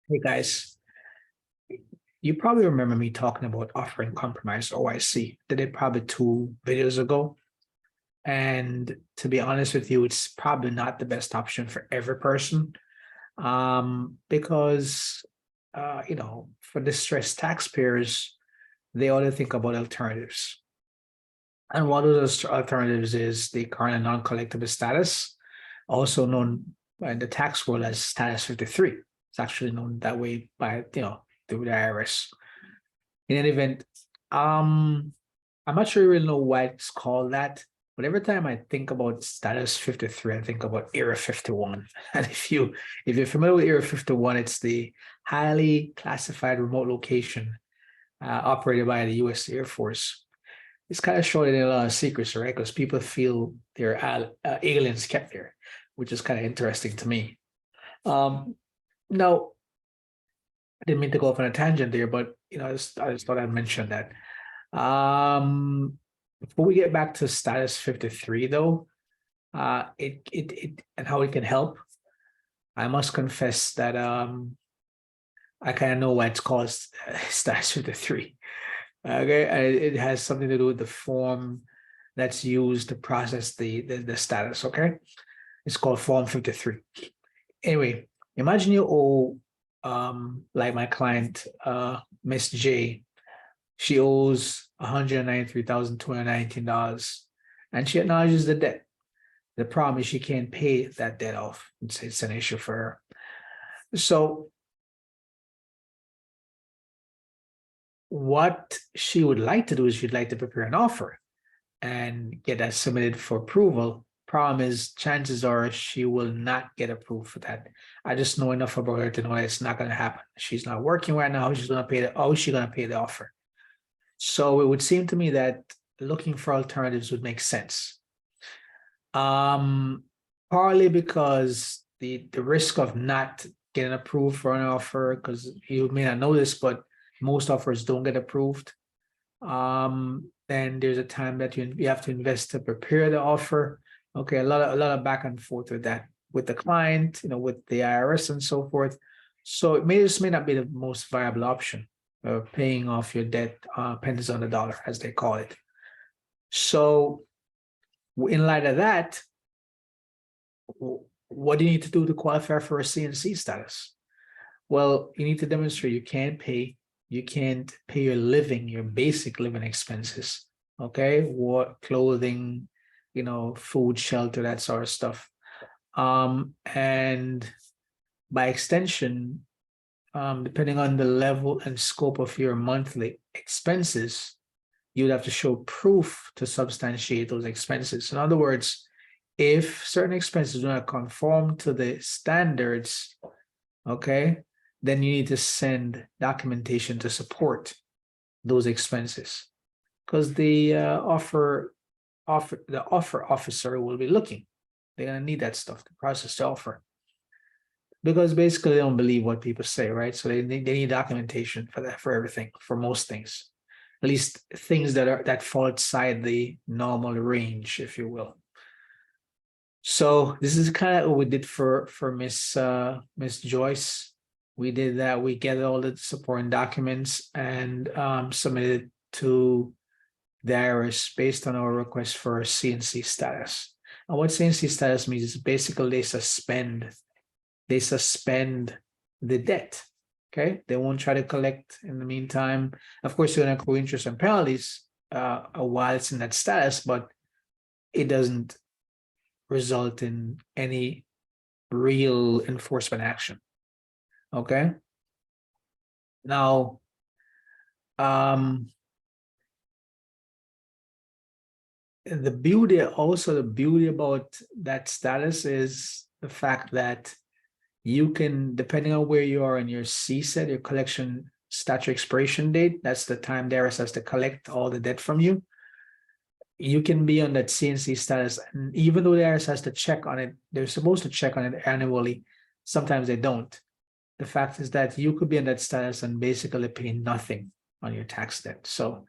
Hey guys, you probably remember me talking about offering compromise OIC. Did it probably 2 videos ago. And to be honest with you, it's probably not the best option for every person. Because for distressed taxpayers, they ought to think about alternatives. And one of those alternatives is the current and non-collectible status, also known in the tax world as status 53. It's actually known that way by through the IRS. In any event, I'm not sure you really know why it's called that, but every time I think about status 53, I think about Era 51. And if you're familiar with Era 51, it's the highly classified remote location operated by the US Air Force. It's kind of showing a lot of secrets, right? Because people feel there are aliens kept there, which is kind of interesting to me. Now, I didn't mean to go off on a tangent there, but I just thought I'd mention that. Before we get back to status 53, though, it and how it can help, I must confess that I kind of know why it's called status 53. Okay, it has something to do with the form that's used to process the status. Okay, it's called Form 53. Anyway, imagine you owe like my client Miss J. She owes $193,219, and she acknowledges the debt. The problem is she can't pay that debt off. It's an issue for her. So what she would like to do is she'd like to prepare an offer and get that submitted for approval. Problem is, chances are she will not get approved for that. I just know enough about her to know that it's not going to happen. She's not working right now. She's going to pay she's going to pay the offer. So it would seem to me that looking for alternatives would make sense. Partly because the risk of not getting approved for an offer, because you may not know this, but most offers don't get approved. Then there's a time that you have to invest to prepare the offer. Okay, a lot of back and forth with that, with the client, with the IRS and so forth. So this may not be the most viable option. Paying off your debt, pennies on the dollar, as they call it. So in light of that, what do you need to do to qualify for a CNC status? Well, you need to demonstrate you can't pay your living, your basic living expenses. Okay, what clothing, food, shelter, that sort of stuff. And by extension, depending on the level and scope of your monthly expenses, you would have to show proof to substantiate those expenses. In other words, if certain expenses do not conform to the standards, okay, then you need to send documentation to support those expenses, because the offer officer will be looking. They're going to need that stuff to process the offer, because basically they don't believe what people say, right? So they need documentation for that, for everything, for most things, at least things that fall outside the normal range, if you will. So this is kind of what we did for Miss Joyce. We did that. We gathered all the supporting documents and submitted to the IRS based on our request for a CNC status. And what CNC status means is basically they suspend the debt. Okay, they won't try to collect in the meantime. Of course, they're going to accrue interest and penalties while it's in that status, but it doesn't result in any real enforcement action. Okay. Now, the beauty about that status is the fact that you can, depending on where you are in your CSET, your collection statute expiration date, that's the time the IRS has to collect all the debt from you. You can be on that CNC status, and even though the IRS has to check on it, they're supposed to check on it annually. Sometimes they don't. The fact is that you could be in that status and basically pay nothing on your tax debt. So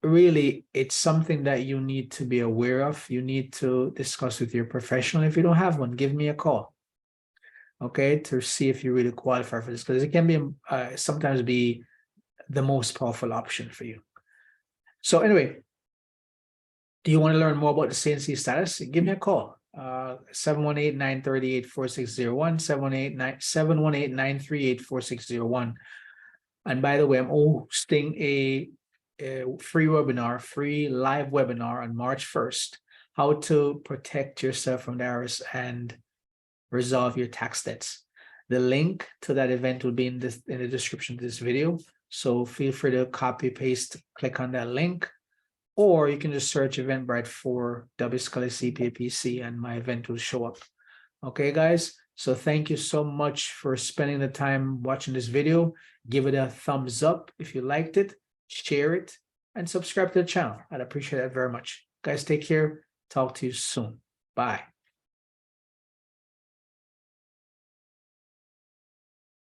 really, it's something that you need to be aware of. You need to discuss with your professional. If you don't have one, give me a call. okay, to see if you really qualify for this, because it can be sometimes be the most powerful option for you. So anyway, do you want to learn more about the CNC status? Give me a call. 718-938-4601, 718-938-938-4601. And by the way, I'm hosting a free webinar, free live webinar on March 1st, how to protect yourself from the IRS and resolve your tax debts. The link to that event will be in the description of this video. So feel free to copy, paste, click on that link, or you can just search Eventbrite for W. Scully CPA PC and my event will show up. Okay, guys. So thank you so much for spending the time watching this video. Give it a thumbs up if you liked it, share it, and subscribe to the channel. I'd appreciate that very much. Guys, take care. Talk to you soon. Bye.